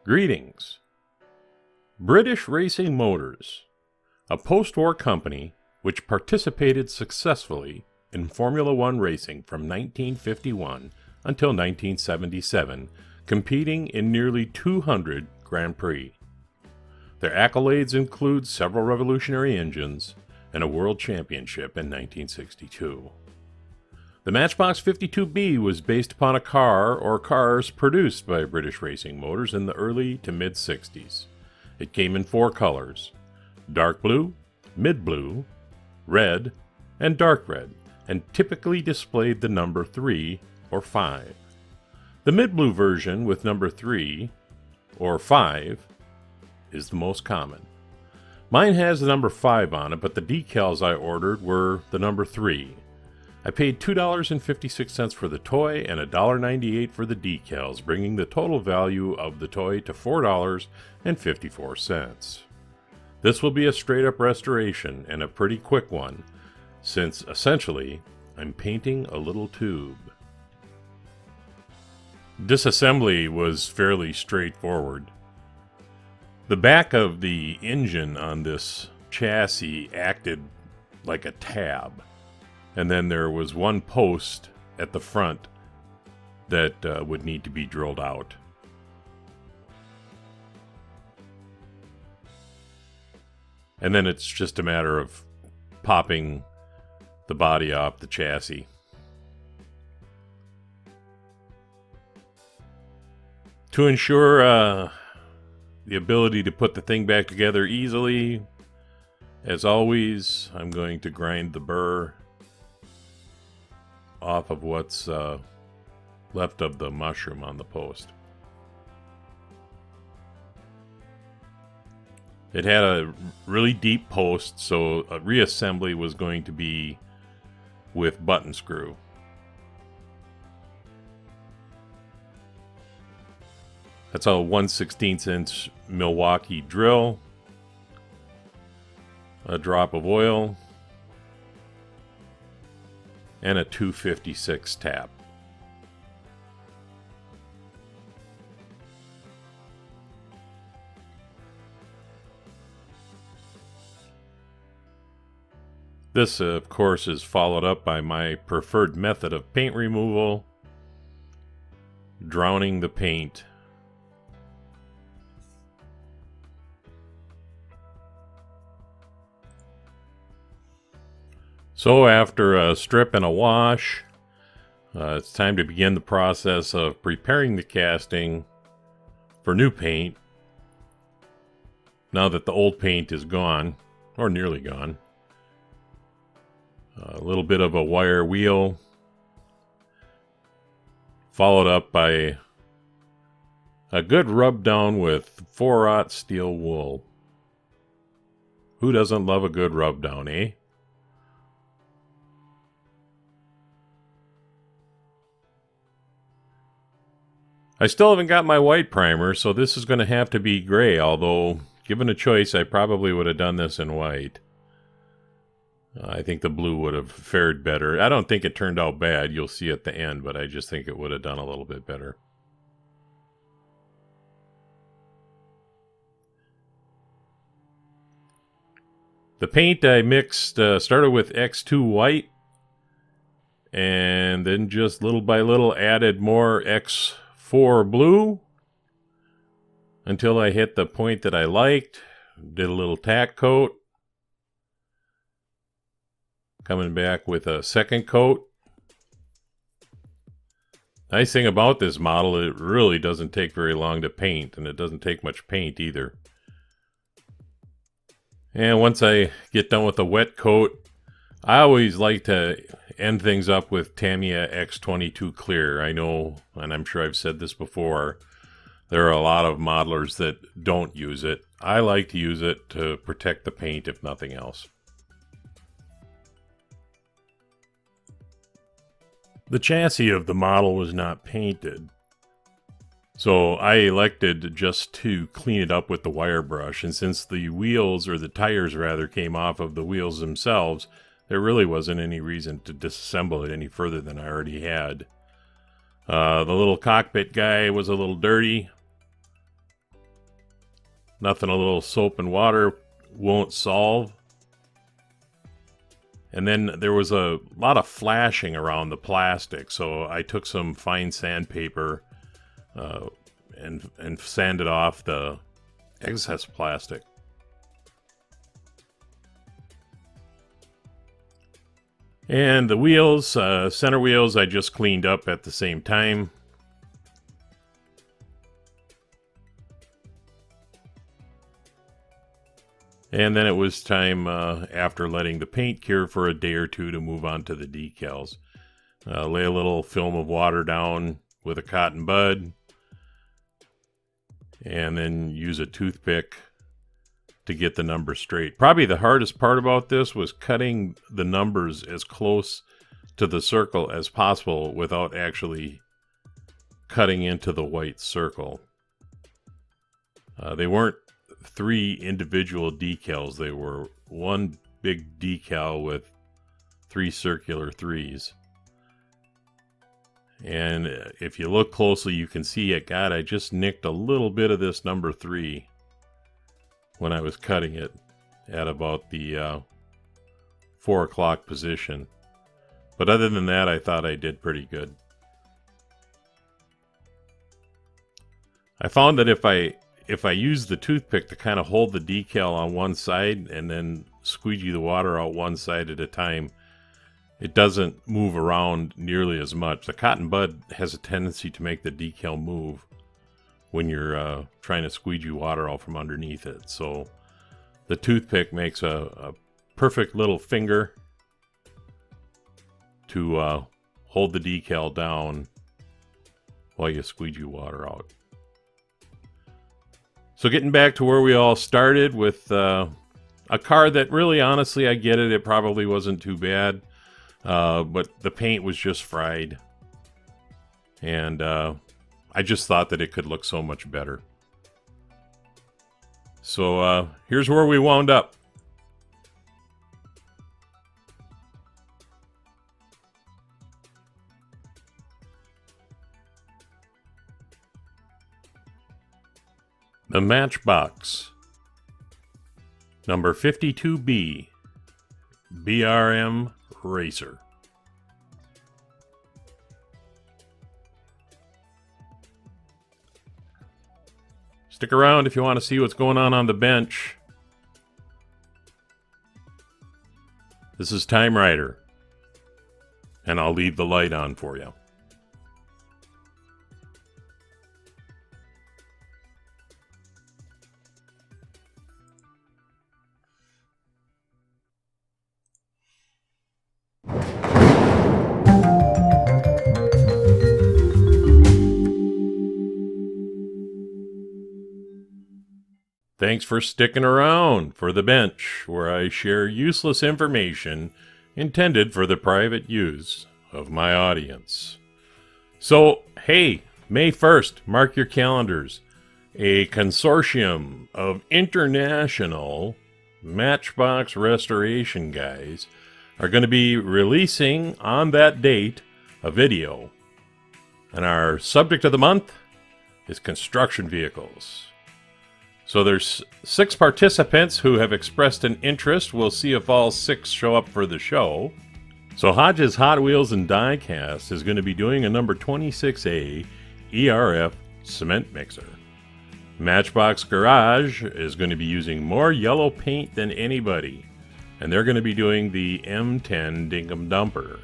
Greetings. British Racing Motors, a post-war company which participated successfully in Formula One racing from 1951 until 1977, competing in nearly 200 Grand Prix. Their accolades include several revolutionary engines and a world championship in 1962. The Matchbox 52B was based upon a car or cars produced by British Racing Motors in the early to mid-60s. It came in 4 colors: dark blue, mid-blue, red, and dark red, and typically displayed the number 3 or 5. The mid-blue version with number 3 or 5 is the most common. Mine has the number 5 on it, but the decals I ordered were the number 3. I paid $2.56 for the toy and $1.98 for the decals, bringing the total value of the toy to $4.54. This will be a straight-up restoration, and a pretty quick one, since essentially I'm painting a little tube. Disassembly was fairly straightforward. The back of the engine on this chassis acted like a tab. And then there was one post at the front that would need to be drilled out. And then it's just a matter of popping the body off the chassis. To ensure the ability to put the thing back together easily, as always, I'm going to grind the burr off of what's left of the mushroom on the post. It had a really deep post, so a reassembly was going to be with button screw. That's a 1/16 inch Milwaukee drill, a drop of oil, and a 256 tap. This, of course, is followed up by my preferred method of paint removal, drowning the paint. So after a strip and a wash, it's time to begin the process of preparing the casting for new paint. Now that the old paint is gone, or nearly gone. A little bit of a wire wheel, followed up by a good rub down with 4/0 steel wool. Who doesn't love a good rub down, eh? I still haven't got my white primer, so this is going to have to be gray, although given a choice I probably would have done this in white. I think the blue would have fared better. I don't think it turned out bad, you'll see at the end, but I just think it would have done a little bit better. The paint I mixed, started with X2 white, and then just little by little added more X4 blue until I hit the point that I liked. Did a little tack coat. Coming back with a second coat. Nice thing about this model, it really doesn't take very long to paint, and it doesn't take much paint either. And once I get done with the wet coat, I always like to end things up with Tamiya X22 Clear. I know, and I'm sure I've said this before, there are a lot of modelers that don't use it. I like to use it to protect the paint if nothing else. The chassis of the model was not painted, so I elected just to clean it up with the wire brush, and since the wheels, or the tires rather, came off of the wheels themselves, there really wasn't any reason to disassemble it any further than I already had. The little cockpit guy was a little dirty. Nothing a little soap and water won't solve. And then there was a lot of flashing around the plastic, so I took some fine sandpaper and sanded off the excess plastic. And the wheels, center wheels, I just cleaned up at the same time. And then it was time, after letting the paint cure for a day or two, to move on to the decals. Lay a little film of water down with a cotton bud, and then use a toothpick to get the numbers straight. Probably the hardest part about this was cutting the numbers as close to the circle as possible without actually cutting into the white circle. They weren't 3 individual decals. They were one big decal with 3 circular 3s. And if you look closely, you can see it. God, I just nicked a little bit of this number 3 when I was cutting it at about the 4 o'clock position. But other than that, I thought I did pretty good. I found that if I use the toothpick to kind of hold the decal on one side and then squeegee the water out one side at a time, it doesn't move around nearly as much. The cotton bud has a tendency to make the decal move when you're trying to squeegee water out from underneath it. So the toothpick makes a perfect little finger to hold the decal down while you squeegee water out. So getting back to where we all started with a car that really, honestly, I get it. It probably wasn't too bad. But the paint was just fried. And I just thought that it could look so much better. So here's where we wound up. The Matchbox, number 52B, B.R.M. Racer. Stick around if you want to see what's going on the bench. This is TimeRider, and I'll leave the light on for you. Thanks for sticking around for the bench, where I share useless information intended for the private use of my audience. So, hey, May 1st, mark your calendars. A consortium of international Matchbox restoration guys are going to be releasing on that date a video. And our subject of the month is construction vehicles. So there's 6 participants who have expressed an interest. We'll see if all 6 show up for the show. So Hodges Hot Wheels and Diecast is going to be doing a number 26A ERF cement mixer. Matchbox Garage is going to be using more yellow paint than anybody, and they're going to be doing the M10 Dinkum Dumper.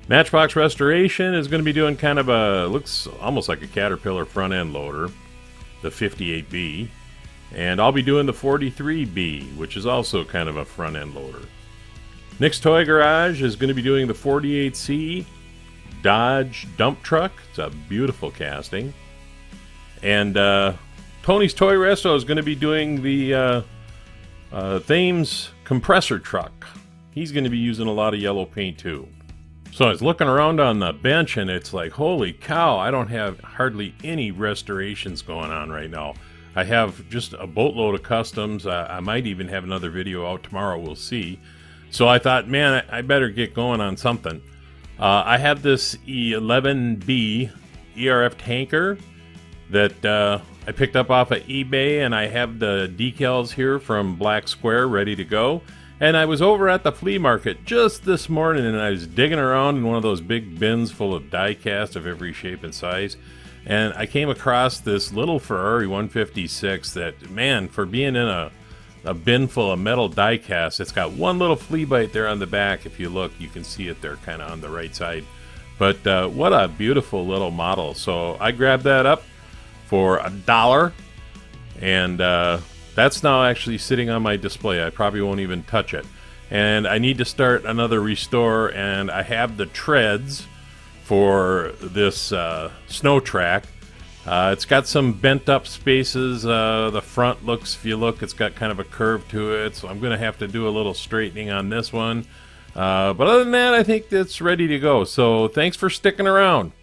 Matchbox Restoration is going to be doing kind of looks almost like a Caterpillar front end loader, the 58B, and I'll be doing the 43B, which is also kind of a front end loader. Nick's Toy Garage is going to be doing the 48C Dodge dump truck. It's a beautiful casting. And Tony's Toy Resto is going to be doing the Thames compressor truck. He's going to be using a lot of yellow paint too. So I was looking around on the bench and it's like, holy cow, I don't have hardly any restorations going on right now. I have just a boatload of customs. I might even have another video out tomorrow, we'll see. So I thought, man, I better get going on something. I have this 11B ERF tanker that I picked up off of eBay, and I have the decals here from Black Square ready to go. And I was over at the flea market just this morning, and I was digging around in one of those big bins full of die cast of every shape and size. And I came across this little Ferrari 156 that, man, for being in a bin full of metal die cast, it's got one little flea bite there on the back. If you look, you can see it there kind of on the right side. But what a beautiful little model. So I grabbed that up for $1, and that's now actually sitting on my display. I probably won't even touch it. And I need to start another restore, and I have the treads for this snow track. It's got some bent up spaces. The front looks, if you look, it's got kind of a curve to it, so I'm going to have to do a little straightening on this one. But other than that, I think it's ready to go. So thanks for sticking around.